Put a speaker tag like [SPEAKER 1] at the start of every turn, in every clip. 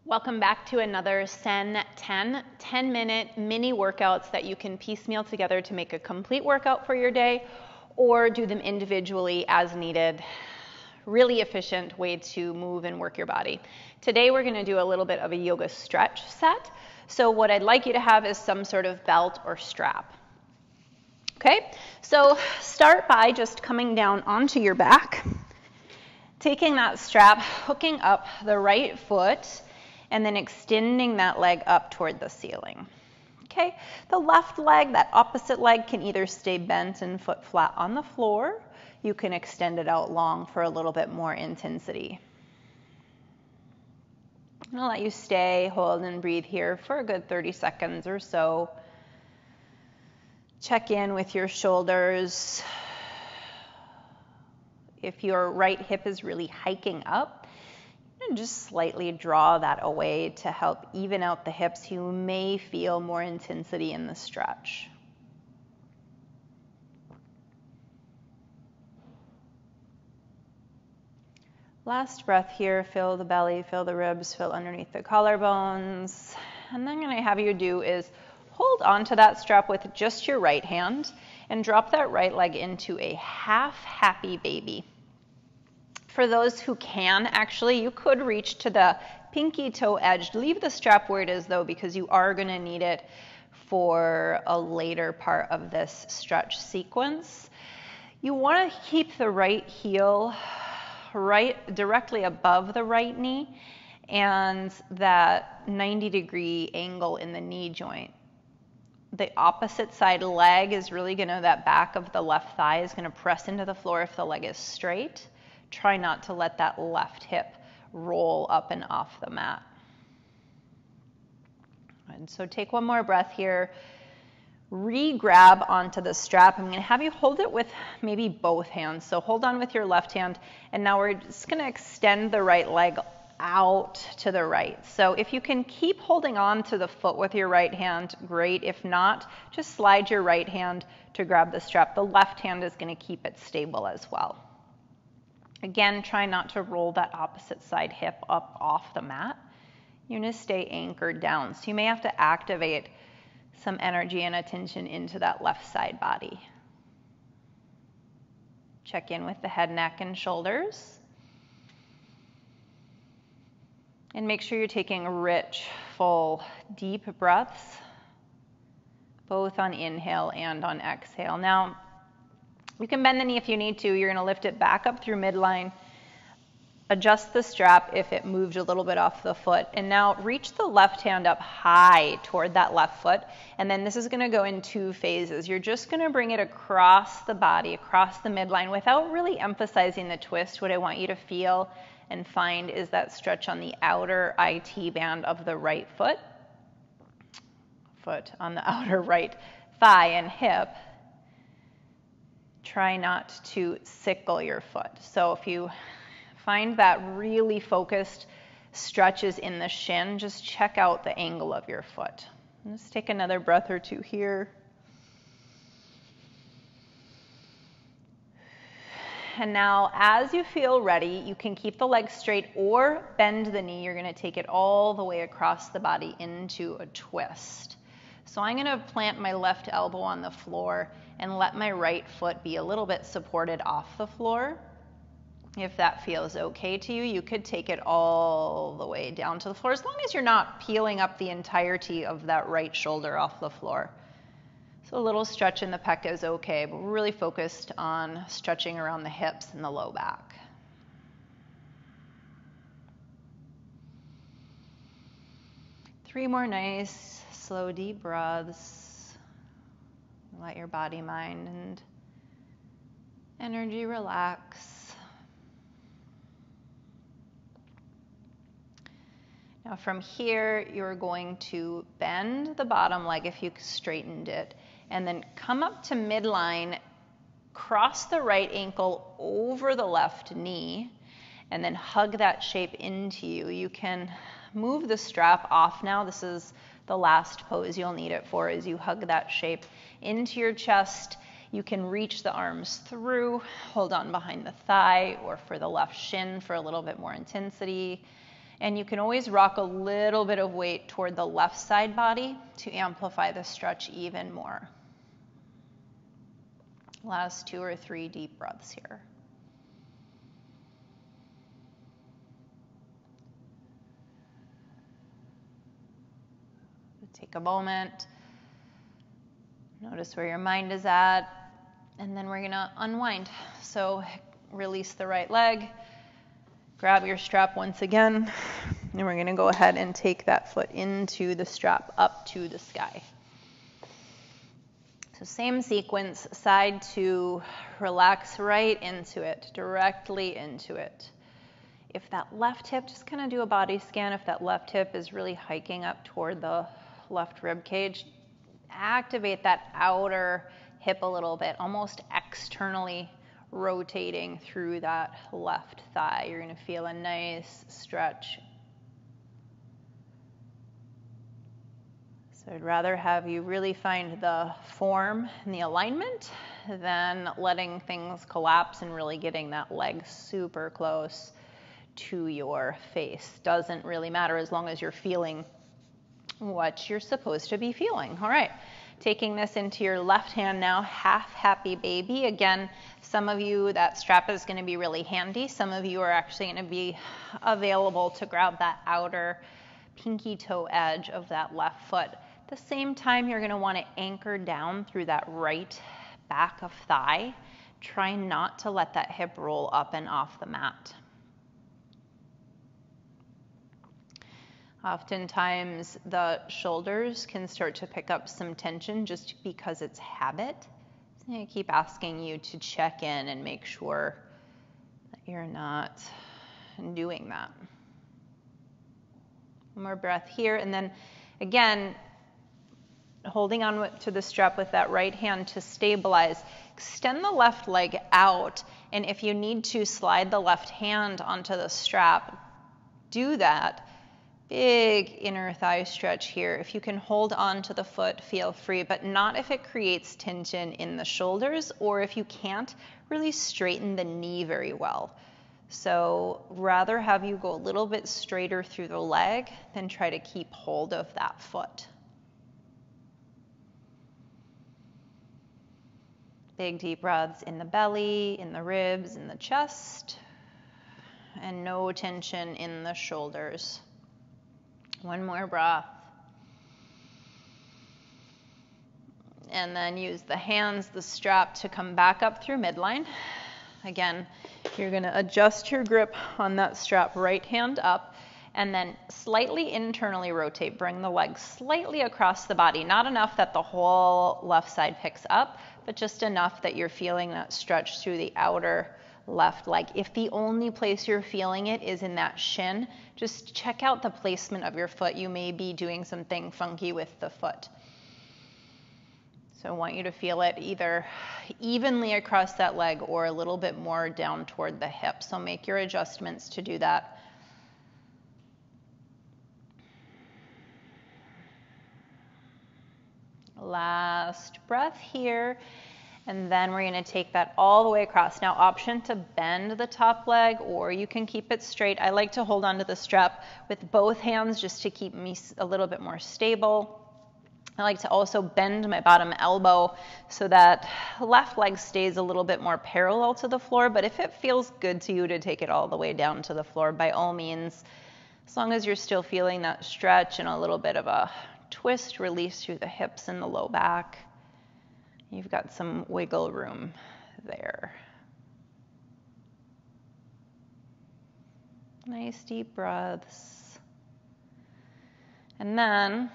[SPEAKER 1] Welcome back to another CenTen 10-minute mini workouts that you can piecemeal together to make a complete workout for your day or do them individually as needed. Really efficient way to move and work your body. Today we're going to do a little bit of a yoga stretch set. So what I'd like you to have is some sort of belt or strap. Okay, so start by just coming down onto your back, taking that strap, hooking up the right foot, and then extending that leg up toward the ceiling. Okay, the left leg, that opposite leg, can either stay bent and foot flat on the floor. You can extend it out long for a little bit more intensity. I'll let you stay, hold, and breathe here for a good 30 seconds or so. Check in with your shoulders. If your right hip is really hiking up, just slightly draw that away to help even out the hips. You may feel more intensity in the stretch. Last breath here, fill the belly, fill the ribs, fill underneath the collarbones. And then I'm going to have you do is hold onto that strap with just your right hand and drop that right leg into a half happy baby. For those who can, actually, you could reach to the pinky toe edge. Leave the strap where it is, though, because you are going to need it for a later part of this stretch sequence. You want to keep the right heel right directly above the right knee and that 90-degree angle in the knee joint. The opposite side leg is really going to, that back of the left thigh is going to press into the floor if the leg is straight. Try not to let that left hip roll up and off the mat. And so take one more breath here. Re-grab onto the strap. I'm going to have you hold it with maybe both hands. So hold on with your left hand, and now we're just going to extend the right leg out to the right. So if you can keep holding on to the foot with your right hand, great. If not, just slide your right hand to grab the strap. The left hand is going to keep it stable as well. Again, try not to roll that opposite side hip up off the mat. You're going to stay anchored down. So you may have to activate some energy and attention into that left side body. Check in with the head, neck, and shoulders. And make sure you're taking rich, full, deep breaths, both on inhale and on exhale. Now, you can bend the knee if you need to. You're going to lift it back up through midline. Adjust the strap if it moved a little bit off the foot. And now reach the left hand up high toward that left foot. And then this is going to go in two phases. You're just going to bring it across the body, across the midline, without really emphasizing the twist. What I want you to feel and find is that stretch on the outer IT band of the right foot on the outer right thigh and hip. Try not to sickle your foot. So if you find that really focused stretches in the shin, just check out the angle of your foot. Let's take another breath or two here. And now, as you feel ready, you can keep the leg straight or bend the knee. You're going to take it all the way across the body into a twist. So I'm going to plant my left elbow on the floor and let my right foot be a little bit supported off the floor. If that feels okay to you, you could take it all the way down to the floor, as long as you're not peeling up the entirety of that right shoulder off the floor. So a little stretch in the pec is okay, but we're really focused on stretching around the hips and the low back. Three more nice, slow, deep breaths. Let your body, mind, and energy relax. Now from here, you're going to bend the bottom leg if you straightened it, and then come up to midline, cross the right ankle over the left knee, and then hug that shape into you. You can move the strap off now. This is the last pose you'll need it for, as you hug that shape into your chest. You can reach the arms through, hold on behind the thigh or for the left shin for a little bit more intensity. And you can always rock a little bit of weight toward the left side body to amplify the stretch even more. Last 2 or 3 deep breaths here. Take a moment. Notice where your mind is at. And then we're going to unwind. So release the right leg. Grab your strap once again. And we're going to go ahead and take that foot into the strap up to the sky. So same sequence, side 2, relax right into it, directly into it. If that left hip, just kind of do a body scan. If that left hip is really hiking up toward the left rib cage, activate that outer hip a little bit, almost externally rotating through that left thigh. You're going to feel a nice stretch. So I'd rather have you really find the form and the alignment than letting things collapse and really getting that leg super close to your face. Doesn't really matter as long as you're feeling what you're supposed to be feeling. All right, taking this into your left hand now, half happy baby. Again, some of you, that strap is going to be really handy. Some of you are actually going to be available to grab that outer pinky toe edge of that left foot. At the same time, you're going to want to anchor down through that right back of thigh. Try not to let that hip roll up and off the mat. Oftentimes, the shoulders can start to pick up some tension just because it's habit. So I keep asking you to check in and make sure that you're not doing that. One more breath here, and then again, holding on to the strap with that right hand to stabilize. Extend the left leg out, and if you need to slide the left hand onto the strap, do that. Big inner thigh stretch here. If you can hold on to the foot, feel free, but not if it creates tension in the shoulders or if you can't really straighten the knee very well. So rather have you go a little bit straighter through the leg than try to keep hold of that foot. Big deep breaths in the belly, in the ribs, in the chest, and no tension in the shoulders. One more breath. And then use the hands, the strap to come back up through midline. Again, you're going to adjust your grip on that strap, right hand up, and then slightly internally rotate. Bring the leg slightly across the body. Not enough that the whole left side picks up, but just enough that you're feeling that stretch through the outer left leg. If the only place you're feeling it is in that shin, just check out the placement of your foot. You may be doing something funky with the foot. So I want you to feel it either evenly across that leg or a little bit more down toward the hip. So make your adjustments to do that. Last breath here. And then we're going to take that all the way across. Now, option to bend the top leg, or you can keep it straight. I like to hold onto the strap with both hands just to keep me a little bit more stable. I like to also bend my bottom elbow so that left leg stays a little bit more parallel to the floor. But if it feels good to you to take it all the way down to the floor, by all means, as long as you're still feeling that stretch and a little bit of a twist, release through the hips and the low back. You've got some wiggle room there. Nice deep breaths. And then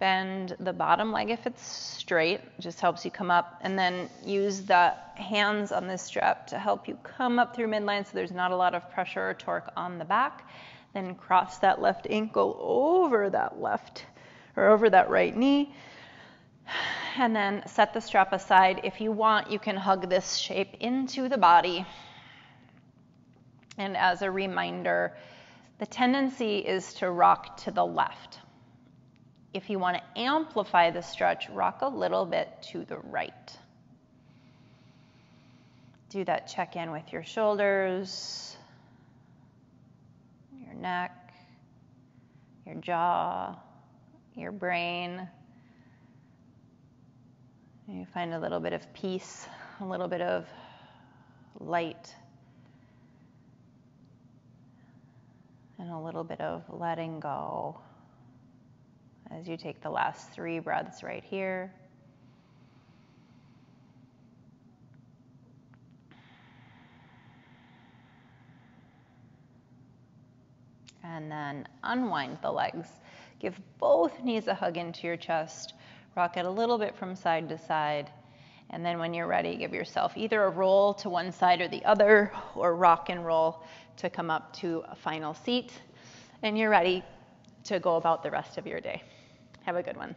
[SPEAKER 1] bend the bottom leg if it's straight, just helps you come up, and then use the hands on this strap to help you come up through midline so there's not a lot of pressure or torque on the back. Then cross that left ankle over that right knee, and then set the strap aside. If you want, you can hug this shape into the body. And as a reminder, the tendency is to rock to the left. If you want to amplify the stretch, rock a little bit to the right. Do that check-in with your shoulders, your neck, your jaw, your brain. You find a little bit of peace, a little bit of light, and a little bit of letting go as you take the last 3 breaths right here. And then unwind the legs. Give both knees a hug into your chest. Rock it a little bit from side to side. And then when you're ready, give yourself either a roll to one side or the other, or rock and roll to come up to a final seat. And you're ready to go about the rest of your day. Have a good one.